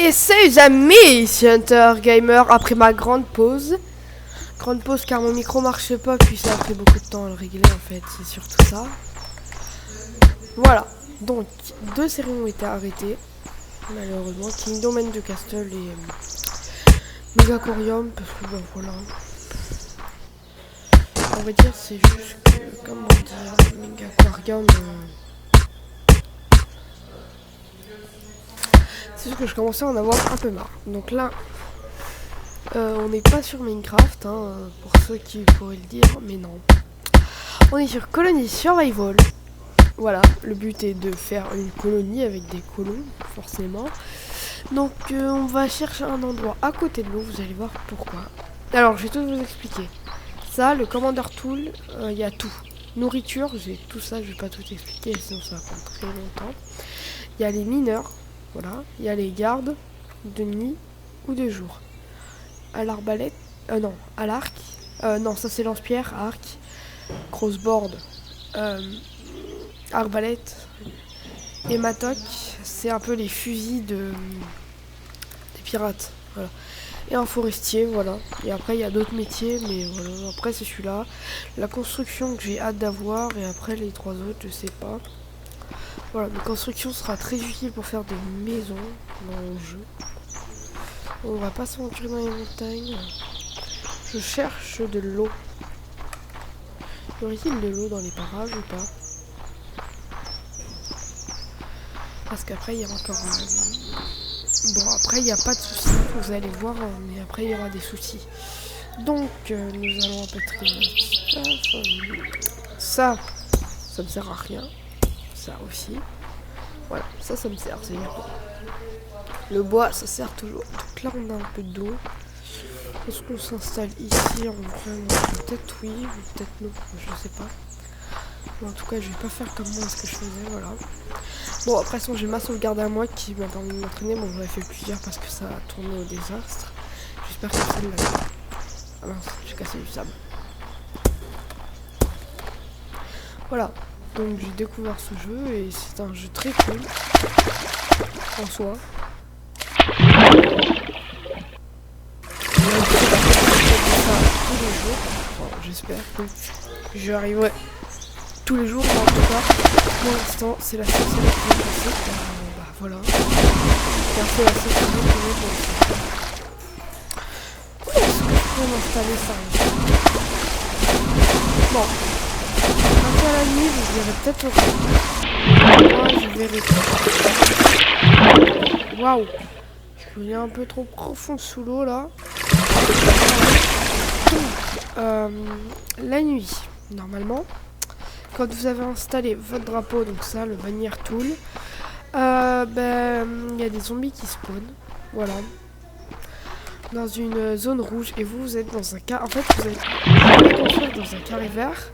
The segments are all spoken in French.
Et salut les amis, ici Hunter Gamer après ma grande pause. Grande pause car mon micro marche pas, puis ça a pris beaucoup de temps à le régler en fait, c'est surtout ça. Voilà, donc deux séries ont été arrêtées, malheureusement, Kingdom and the Castle et Megacorium, parce que ben voilà. On va dire c'est juste que, comment dire, Megacorium... c'est juste que je commençais à en avoir un peu marre. Donc là, on n'est pas sur Minecraft, hein, pour ceux qui pourraient le dire, mais non. On est sur Colony Survival. Voilà, le but est de faire une colonie avec des colons, forcément. Donc on va chercher un endroit à côté de l'eau, vous allez voir pourquoi. Alors, je vais tout vous expliquer. Ça, le Commander Tool, il y a tout. Nourriture, j'ai tout ça, je vais pas tout expliquer, sinon ça va prendre très longtemps. Il y a les mineurs, voilà. Il y a les gardes de nuit ou de jour. À l'arbalète, non, à l'arc, non, ça c'est lance-pierre, arc, crossboard, arbalète, et matok, c'est un peu les fusils des pirates, voilà. Et un forestier, voilà. Et après il y a d'autres métiers, mais voilà, après c'est celui-là. La construction que j'ai hâte d'avoir, et après les trois autres, je sais pas. Voilà, la construction sera très utile pour faire des maisons dans le jeu. On va pas s'aventurer dans les montagnes. Je cherche de l'eau. Y aurait-il de l'eau dans les parages ou pas? Parce qu'après il y a encore bon, après il n'y a pas de soucis, vous allez voir, mais après il y aura des soucis. Donc nous allons empêcher ça me sert à rien. Ça aussi. Voilà, ça me sert, c'est bien. Le bois, ça sert toujours. Donc là, on a un peu d'eau. Est-ce qu'on s'installe ici en plein? Peut-être oui, ou peut-être non, je sais pas. Bon, en tout cas, je vais pas faire comme moi ce que je faisais, voilà. Bon, après, j'ai ma sauvegarde à moi qui m'a permis de m'entraîner. Bon, j'en ai fait plusieurs parce que ça a tourné au désastre. J'espère que celle-là. Ah mince, j'ai cassé du sable. Voilà. Donc, j'ai découvert ce jeu et c'est un jeu très cool en soi. Tous les jours, enfin, j'espère que j'y arriverai tous les jours, mais en tout cas pour l'instant c'est la seule série qui est passée, bah voilà, car c'est la seule série qui est passée. Où est-ce que je peux m'installer ça? Bon, après la nuit je verrai peut-être au moi je verrai pas. Waouh, je suis un peu trop profond sous l'eau là. La nuit, normalement, quand vous avez installé votre drapeau, donc ça, le bannière tool, il y a des zombies qui spawnent, voilà, dans une zone rouge, et vous êtes dans un carré. En fait, vous allez construire dans un carré vert,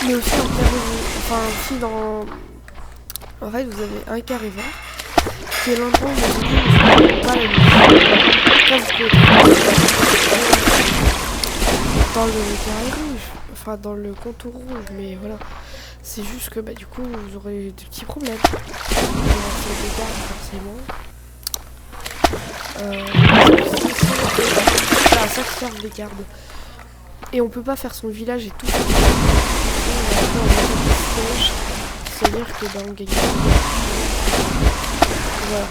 mais aussi un carré rouge, enfin, aussi dans. En fait, vous avez un carré vert qui est l'endroit où vous ne pas la nuit. Dans le carré rouge, enfin dans le contour rouge, mais voilà, c'est juste que du coup vous aurez des petits problèmes. Des gardes forcément. C'est à ça que servent les gardes. Et on peut pas faire son village et tout. C'est-à-dire que on gagne. Voilà.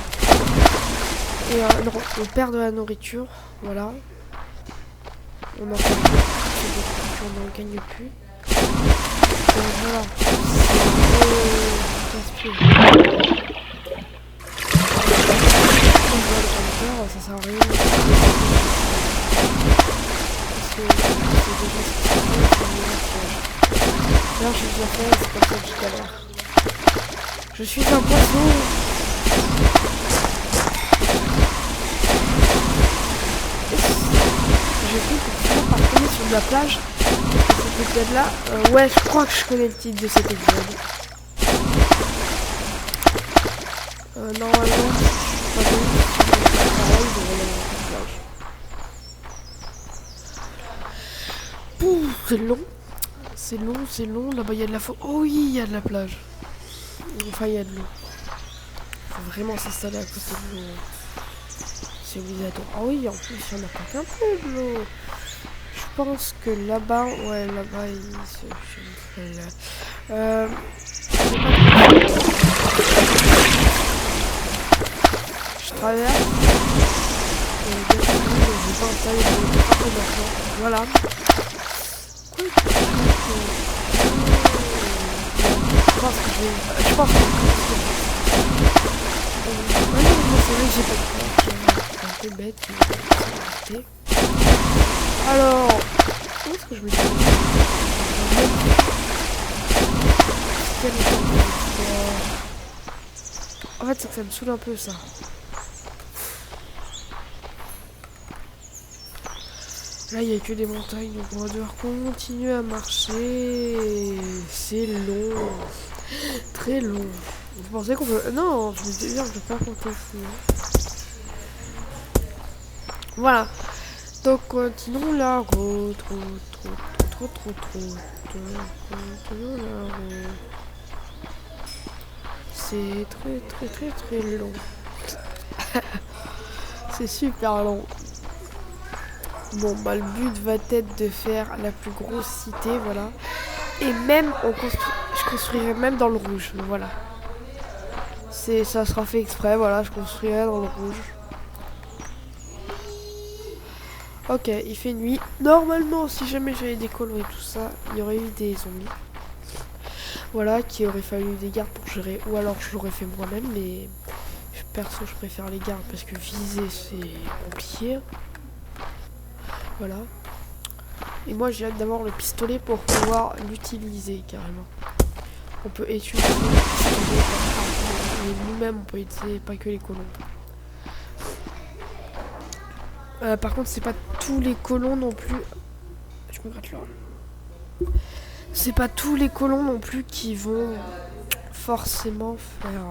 Et non, on perd de la nourriture, voilà. On en perd plus, on n'en gagne plus. Donc voilà, c'est ça sert à rien. Parce que c'est déjà ce qui se fait. Là, je vous ai fait, c'est comme ça tout à l'heure. Je suis un poisson. J'ai cru que tu par tomber sur de la plage. Cet épisode là, ouais, je crois que je connais le titre de cet épisode. Normalement, je suis pas bon, c'est long. C'est long. Là-bas, il y a de la faune. Oh oui, il y a de la plage. Enfin, il y a de l'eau. Faut vraiment s'installer à côté de l'eau. C'est obligatoire. Ah oui, en plus, il y en a pas qu'un peu de l'eau. Je pense que là-bas, ouais, là-bas, je traverse. Je vais pas installer de frappe maintenant. Voilà. Je pense que malheureusement, c'est vrai que j'ai pas de cœur. C'est un peu bête, mais c'est. Alors, où est-ce que je me dis? En fait, c'est que ça me saoule un peu ça. Là, il n'y a que des montagnes, donc on va devoir continuer à marcher. C'est long. Très long. Vous pensez qu'on peut... Non, je me disais bien que je ne peux pas compter ici. Voilà. Donc, continuons la route. Continuons la route. C'est très long. C'est super long. Bon, bah le but va être de faire la plus grosse cité, voilà. Et même, je construirai même dans le rouge, voilà. Ça sera fait exprès, voilà, je construirai dans le rouge. Ok, il fait nuit. Normalement, si jamais j'avais des colons et tout ça, il y aurait eu des zombies. Voilà, qui aurait fallu des gardes pour gérer. Ou alors je l'aurais fait moi-même, mais perso, je préfère les gardes parce que viser, c'est compliqué. Voilà. Et moi j'ai hâte d'avoir le pistolet pour pouvoir l'utiliser carrément. On peut utiliser le pistolet et nous-mêmes on peut utiliser pas que les colons. Par contre c'est pas tous les colons non plus. Je me gratte là. C'est pas tous les colons non plus qui vont forcément faire.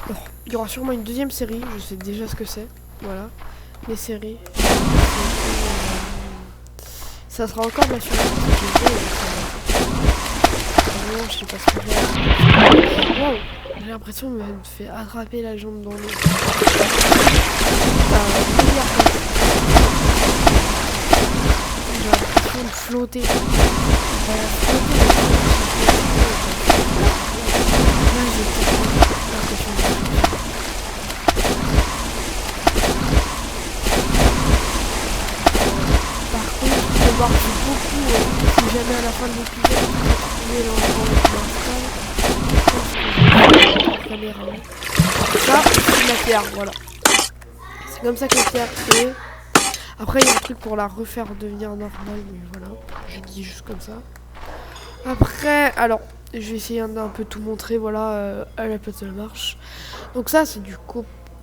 Alors, il y aura sûrement une deuxième série, je sais déjà ce que c'est. Voilà. Les séries. Ça sera encore ma surprise. Je sais pas ce que j'ai. Wow, j'ai l'impression de me faire attraper la jambe dans l'eau. J'ai l'impression de flotter. Beaucoup, si jamais à la fin de l'épisode vous trouvez l'endroit ça c'est la pierre, voilà, c'est comme ça que la pierre est. Après il y a un truc pour la refaire devenir normale, mais voilà, je dis juste comme ça. Après, alors je vais essayer d'un peu tout montrer, voilà, à la place de la marche. Donc ça c'est du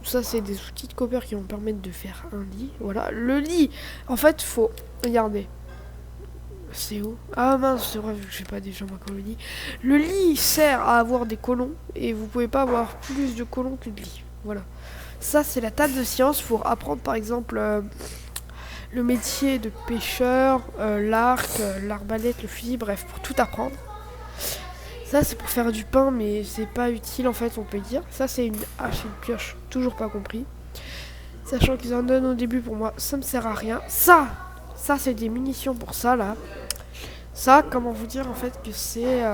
ça c'est des outils de copper qui vont permettre de faire un lit. Voilà, le lit, en fait faut, regardez. C'est où? Ah mince, c'est vrai, vu que j'ai pas des chambres à colonie. Le lit sert à avoir des colons et vous pouvez pas avoir plus de colons que de lits. Voilà. Ça, c'est la table de science pour apprendre par exemple le métier de pêcheur, l'arc, l'arbalète, le fusil, bref, pour tout apprendre. Ça, c'est pour faire du pain, mais c'est pas utile en fait, on peut dire. Ça, c'est une hache et une pioche, toujours pas compris. Sachant qu'ils en donnent au début, pour moi, ça me sert à rien. Ça, c'est des munitions pour ça, là. Ça, comment vous dire en fait que c'est...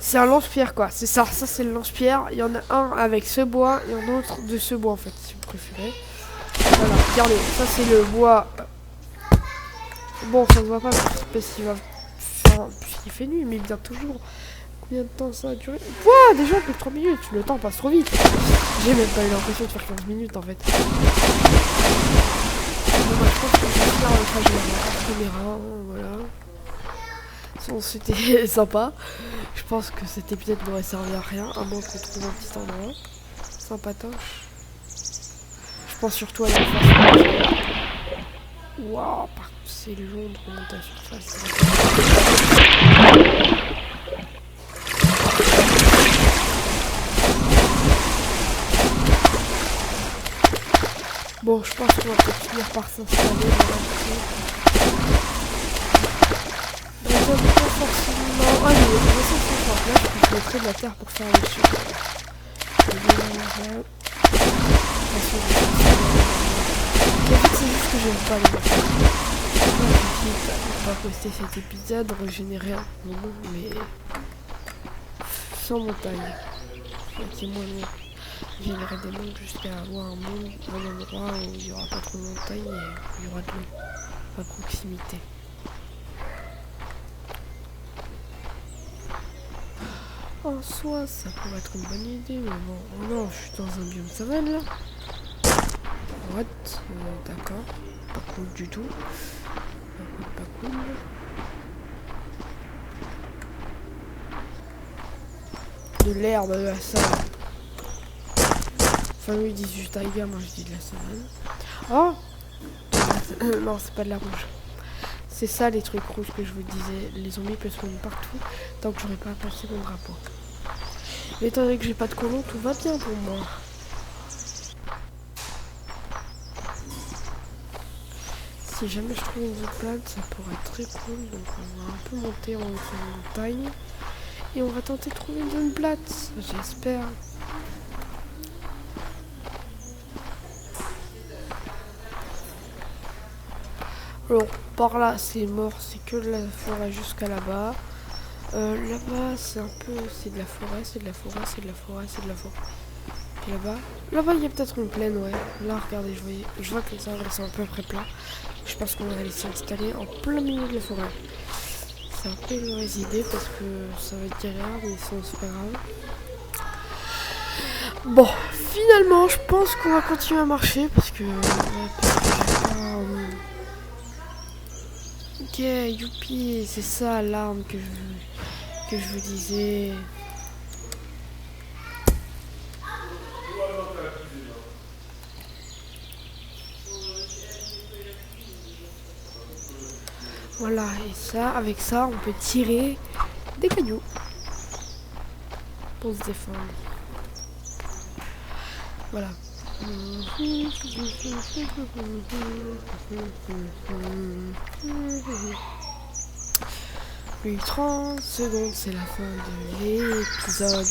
c'est un lance-pierre quoi, c'est ça c'est le lance-pierre. Il y en a un avec ce bois et un autre de ce bois en fait, si vous préférez. Voilà, regardez, ça c'est le bois. Bon, ça se voit pas parce qu'il va... Enfin, puisqu'il fait nuit, mais il vient toujours. Combien de temps ça a duré? Ouah, déjà plus de 3 minutes, le temps passe trop vite. J'ai même pas eu l'impression de faire 15 minutes en fait. Bon, bah, je pense que je vais faire le trajet en caméra, voilà. Sinon c'était sympa. Je pense que cet épisode n'aurait servi à rien, à moins qu'on trouve un petit endroit. Sympatoche. Je pense surtout à la surface. Waouh, par contre c'est long de remonter à la surface. Bon, je pense qu'on va peut-être finir par s'installer. j'aime pas forcément. Allez, on va s'en faire là, je mettrai de la terre pour faire le sucre. En fait, c'est juste que j'aime pas les machins. On va poster cet épisode, régénérer un monde, mais sans montagne. Qui est moins long. Générer des mondes jusqu'à avoir un monde, un endroit où il n'y aura pas trop de montagnes et il y aura de l'eau à proximité. En soi, ça pourrait être une bonne idée, mais bon, oh non, je suis dans un biome savane là. What? D'accord, pas cool du tout. Pas cool. De l'herbe, de la savane. Enfin, eux ils disent juste taïga, moi je dis de la savane. Oh! Non, c'est pas de la rouge. C'est ça les trucs rouges que je vous disais. Les zombies peuvent se mettre partout tant que j'aurais pas passé mon drapeau. Mais étant donné que j'ai pas de colon, tout va bien pour moi. Si jamais je trouve une autre plante, ça pourrait être très cool. Donc on va un peu monter en montagne. Et on va tenter de trouver une zone plate, j'espère. Alors, par là, c'est mort, c'est que de la forêt jusqu'à là-bas. Là-bas, c'est un peu... c'est de la forêt, c'est de la forêt, c'est de la forêt, c'est de la forêt. Puis là-bas, il y a peut-être une plaine, ouais. Là, regardez, je vois que les arbres sont à peu près plats. Je pense qu'on va aller s'installer en plein milieu de la forêt. C'est un peu une mauvaise idée parce que ça va être galère, mais sinon c'est pas grave. Bon, finalement, je pense qu'on va continuer à marcher parce que... Ok, youpi, c'est ça l'arme que je vous disais. Voilà, et ça, avec ça, on peut tirer des cailloux pour se défendre. Voilà. Puis 30 secondes, c'est la fin de l'épisode.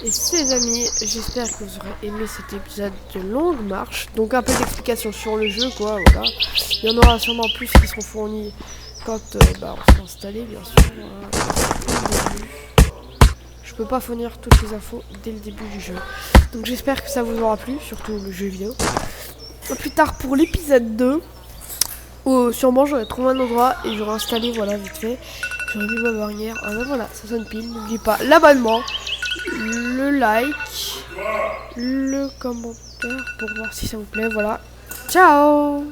Et ces amis, j'espère que vous aurez aimé cet épisode de longue marche. Donc un peu d'explication sur le jeu, quoi, voilà. Il y en aura sûrement plus qui seront fournis quand on sera installé, bien sûr. Je peux pas fournir toutes les infos dès le début du jeu. Donc j'espère que ça vous aura plu, surtout le jeu vidéo. Plus tard pour l'épisode 2, où sûrement j'aurai trouvé un endroit et j'aurai installé, voilà, vite fait. J'aurai mis ma barrière. Ah ben voilà, ça sonne pile. N'oubliez pas l'abonnement, le like, le commentaire pour voir si ça vous plaît. Voilà. Ciao!